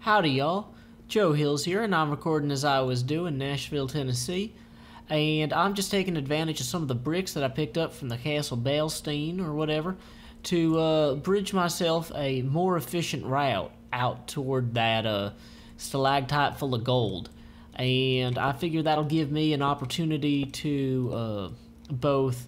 Howdy y'all, Joe Hills here, and I'm recording as I was due in Nashville, Tennessee. And I'm just taking advantage of some of the bricks that I picked up from the Castle Balstein or whatever to bridge myself a more efficient route out toward that stalactite full of gold. And I figure that'll give me an opportunity to both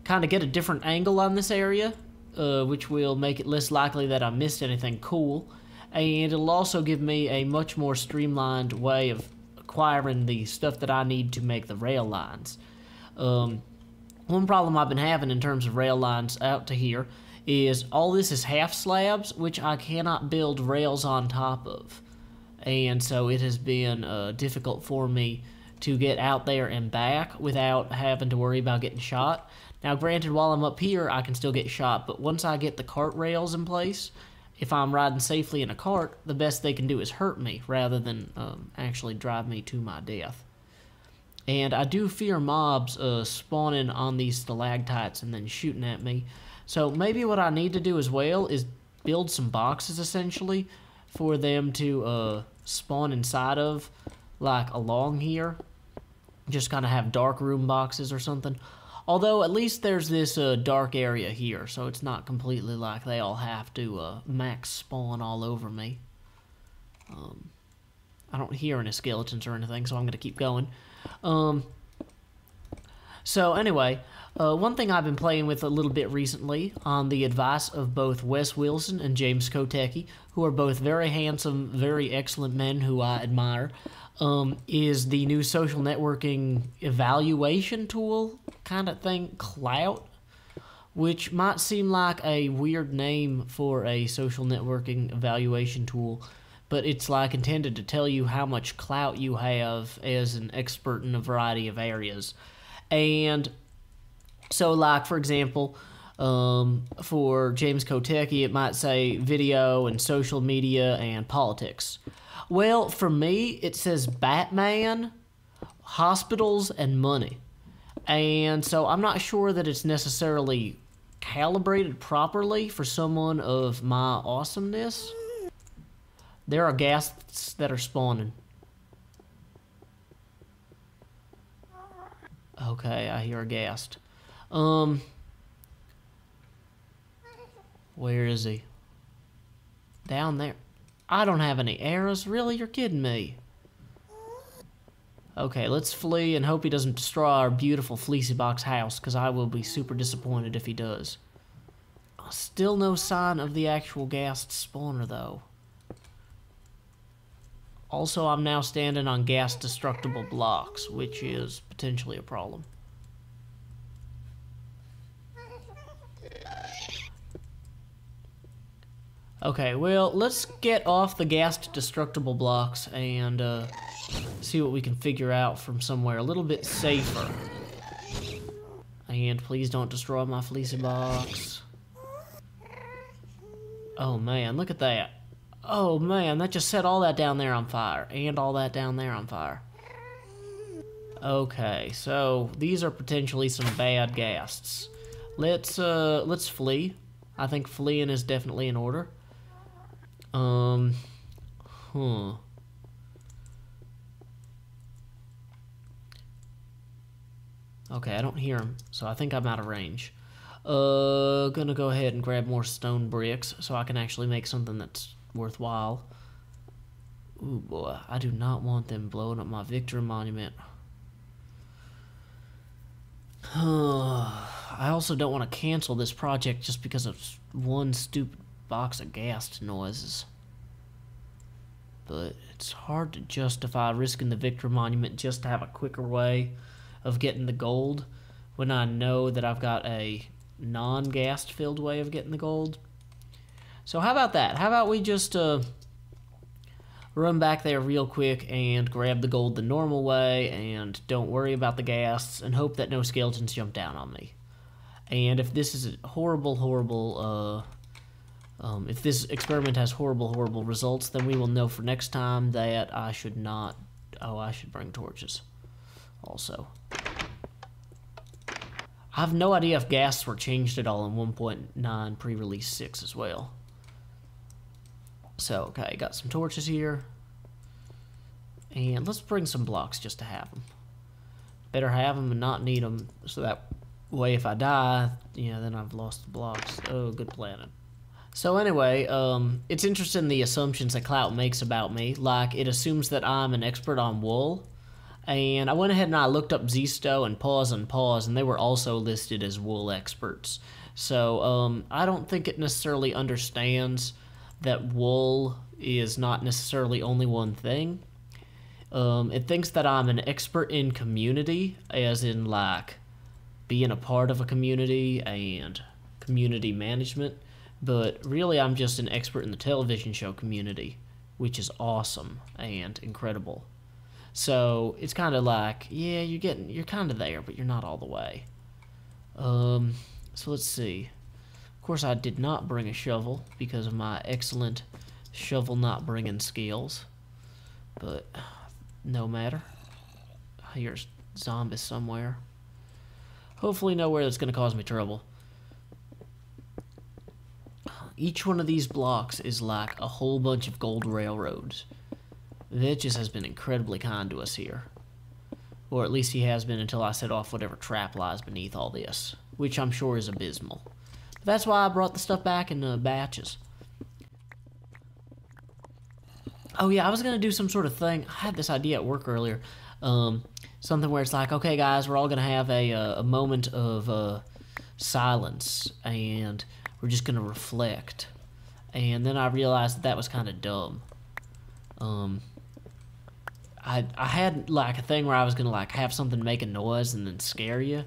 kind of get a different angle on this area, which will make it less likely that I missed anything cool. And it'll also give me a much more streamlined way of acquiring the stuff that I need to make the rail lines. One problem I've been having in terms of rail lines out to here is all this is half slabs, which I cannot build rails on top of. And so it has been difficult for me to get out there and back without having to worry about getting shot. Now granted, while I'm up here I can still get shot, but once I get the cart rails in place, if I'm riding safely in a cart, the best they can do is hurt me rather than actually drive me to my death. And I do fear mobs spawning on these stalactites and then shooting at me. So maybe what I need to do as well is build some boxes essentially for them to spawn inside of, like along here. Just kind of have dark room boxes or something. Although at least there's this dark area here, so it's not completely like they all have to max spawn all over me. I don't hear any skeletons or anything, so I'm going to keep going. So anyway, one thing I've been playing with a little bit recently, on the advice of both Wes Wilson and James Kotecki, who are both very handsome, very excellent men who I admire, is the new social networking evaluation tool kind of thing, Klout, which might seem like a weird name for a social networking evaluation tool, but it's like intended to tell you how much clout you have as an expert in a variety of areas. And so like, for example, for James Kotecki, it might say video and social media and politics. Well, for me, it says Batman, hospitals, and money. And so I'm not sure that it's necessarily calibrated properly for someone of my awesomeness. There are ghasts that are spawning. Okay, I hear a ghast. Where is he? Down there. I don't have any arrows. Really? You're kidding me. Okay, let's flee and hope he doesn't destroy our beautiful fleecy box house, because I will be super disappointed if he does. Still no sign of the actual ghast spawner, though. Also, I'm now standing on ghast destructible blocks, which is potentially a problem. Okay, well, let's get off the ghast destructible blocks and see what we can figure out from somewhere a little bit safer. And please don't destroy my fleecy box. Oh man, look at that. Oh man, that just set all that down there on fire, and all that down there on fire. Okay, so these are potentially some bad ghasts. Let's flee. I think fleeing is definitely in order. Okay, I don't hear him, so I think I'm out of range. Gonna go ahead and grab more stone bricks so I can actually make something that's worthwhile. Ooh boy, I do not want them blowing up my victory monument. I also don't want to cancel this project just because of one stupid box of ghast noises. But it's hard to justify risking the victory monument just to have a quicker way of getting the gold when I know that I've got a non-ghast filled way of getting the gold. So how about that? How about we just run back there real quick and grab the gold the normal way and don't worry about the ghasts and hope that no skeletons jump down on me. And if this is a horrible, if this experiment has horrible results, then we will know for next time that I should not... Oh, I should bring torches also. I have no idea if ghasts were changed at all in 1.9 pre-release 6 as well. So, okay, got some torches here. And let's bring some blocks just to have them. Better have them and not need them, so that way if I die, yeah, then I've lost the blocks. Oh, good planning. So anyway, it's interesting the assumptions that Klout makes about me. Like, it assumes that I'm an expert on wool. And I went ahead and I looked up Zisto and Paws, and they were also listed as wool experts. So, I don't think it necessarily understands that wool is not necessarily only one thing. It thinks that I'm an expert in community, as in, like, being a part of a community and community management. But really, I'm just an expert in the television show community, which is awesome and incredible. So it's kind of like, yeah, you're kind of there, but you're not all the way. So let's see. Of course, I did not bring a shovel because of my excellent shovel not bringing skills, but no matter. Here's zombies somewhere. Hopefully nowhere that's going to cause me trouble. Each one of these blocks is like a whole bunch of gold railroads. Vechs has been incredibly kind to us here. Or at least he has been until I set off whatever trap lies beneath all this, which I'm sure is abysmal. But that's why I brought the stuff back in batches. Oh yeah, I was going to do some sort of thing. I had this idea at work earlier. Something where it's like, okay guys, we're all going to have a moment of silence, and we're just going to reflect. And then I realized that was kind of dumb. I had like a thing where I was going to like have something make a noise and then scare you,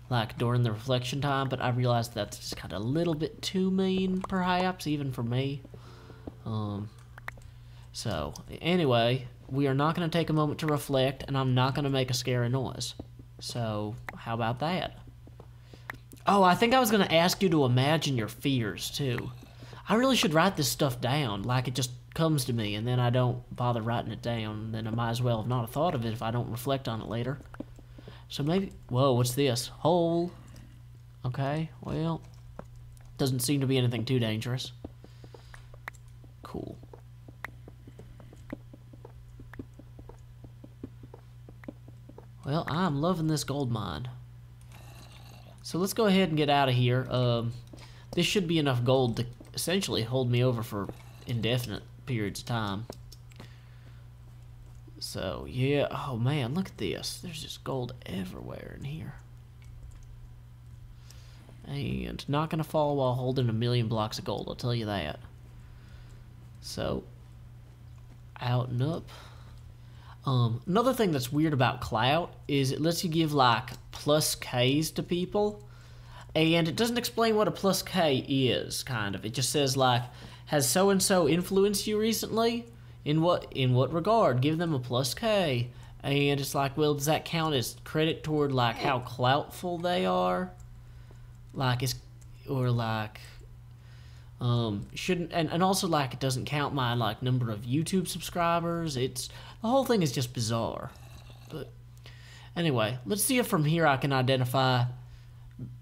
like during the reflection time, but I realized that's just kind of a little bit too mean, perhaps, even for me. So, anyway, we are not going to take a moment to reflect, and I'm not going to make a scary noise. So, how about that? Oh, I think I was going to ask you to imagine your fears, too. I really should write this stuff down, like it just comes to me, and then I don't bother writing it down. Then I might as well have not thought of it if I don't reflect on it later. So maybe... Whoa, what's this? Hole. Okay, well... Doesn't seem to be anything too dangerous. Cool. Well, I'm loving this gold mine. So let's go ahead and get out of here. This should be enough gold to essentially hold me over for indefinite periods of time. So, yeah. Oh, man, look at this. There's just gold everywhere in here. And not going to fall while holding 1,000,000 blocks of gold, I'll tell you that. So, out and up. Another thing that's weird about Klout is it lets you give, like, plus Ks to people. And it doesn't explain what a plus K is, kind of. It just says, like, has so-and-so influenced you recently? In what regard? Give them a plus K. And it's like, well, does that count as credit toward, like, how cloutful they are? Like, shouldn't, and also, like, it doesn't count my, like, number of YouTube subscribers. The whole thing is just bizarre. But, anyway, let's see if from here I can identify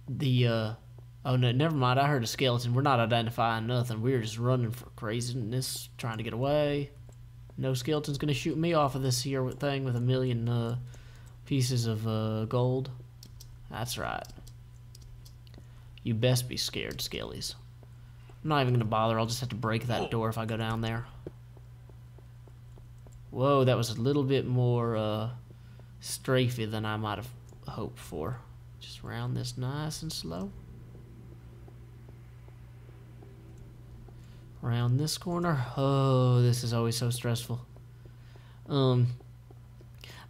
the, oh, no, never mind, I heard a skeleton. We're not identifying nothing. We're just running for craziness, trying to get away. No skeleton's gonna shoot me off of this here thing with 1,000,000, pieces of, gold. That's right. You best be scared, skellies. I'm not even gonna bother. I'll just have to break that door if I go down there. Whoa, that was a little bit more, strafey than I might have hoped for. Just round this nice and slow. Around this corner. Oh, this is always so stressful. But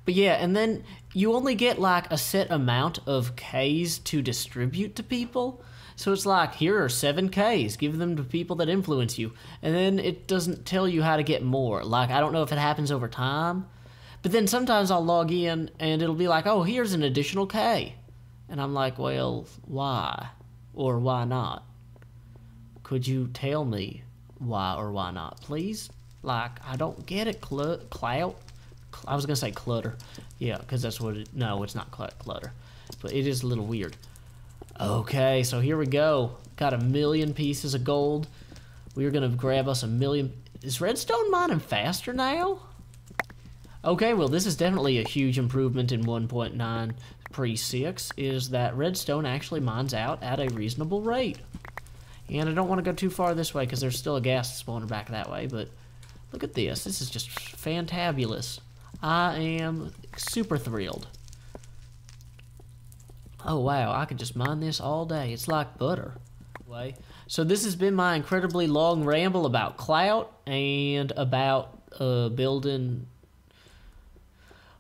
yeah, and then you only get like a set amount of Ks to distribute to people. So it's like, here are 7 Ks, give them to people that influence you. And then it doesn't tell you how to get more. Like, I don't know if it happens over time. But then sometimes I'll log in and it'll be like, oh, here's an additional K. And I'm like, well, why? Or why not? Could you tell me why or why not, please? Like, I don't get it, Klout. I was going to say clutter. Yeah, because that's what it... No, it's not clutter. But it is a little weird. Okay, so here we go. Got 1,000,000 pieces of gold. We're going to grab us 1,000,000... Is redstone mining faster now? Okay, well, this is definitely a huge improvement in 1.9 pre-6, is that redstone actually mines out at a reasonable rate. And I don't want to go too far this way because there's still a gas spawner back that way, but look at this. This is just fantabulous. I am super thrilled. Oh, wow, I could just mine this all day. It's like butter. So this has been my incredibly long ramble about Klout and about building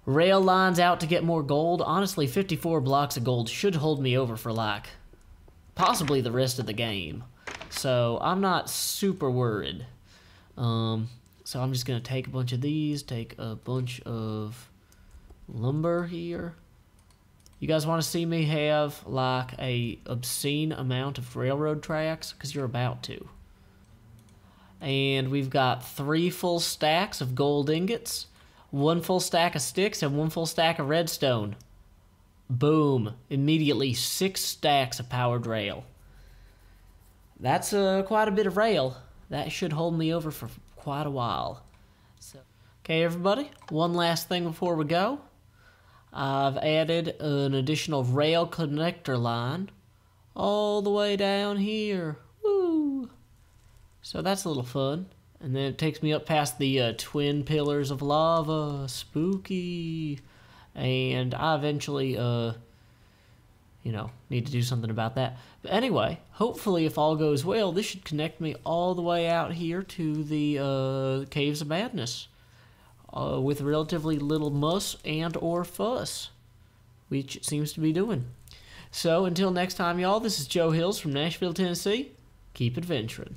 rail lines out to get more gold. Honestly, 54 blocks of gold should hold me over for, like, possibly the rest of the game. So I'm not super worried. So I'm just going to take a bunch of these, take a bunch of lumber here. You guys want to see me have, like, a obscene amount of railroad tracks? Because you're about to. And we've got 3 full stacks of gold ingots, 1 full stack of sticks, and 1 full stack of redstone. Boom. Immediately 6 stacks of powered rail. That's quite a bit of rail. That should hold me over for quite a while. Okay, everybody, one last thing before we go. I've added an additional rail connector line all the way down here. Woo! So that's a little fun. And then it takes me up past the twin pillars of lava. Spooky. And I eventually, you know, need to do something about that. But anyway, hopefully if all goes well, this should connect me all the way out here to the Caves of Madness. With relatively little muss and or fuss, which it seems to be doing. So until next time, y'all, this is Joe Hills from Nashville, Tennessee. Keep adventuring.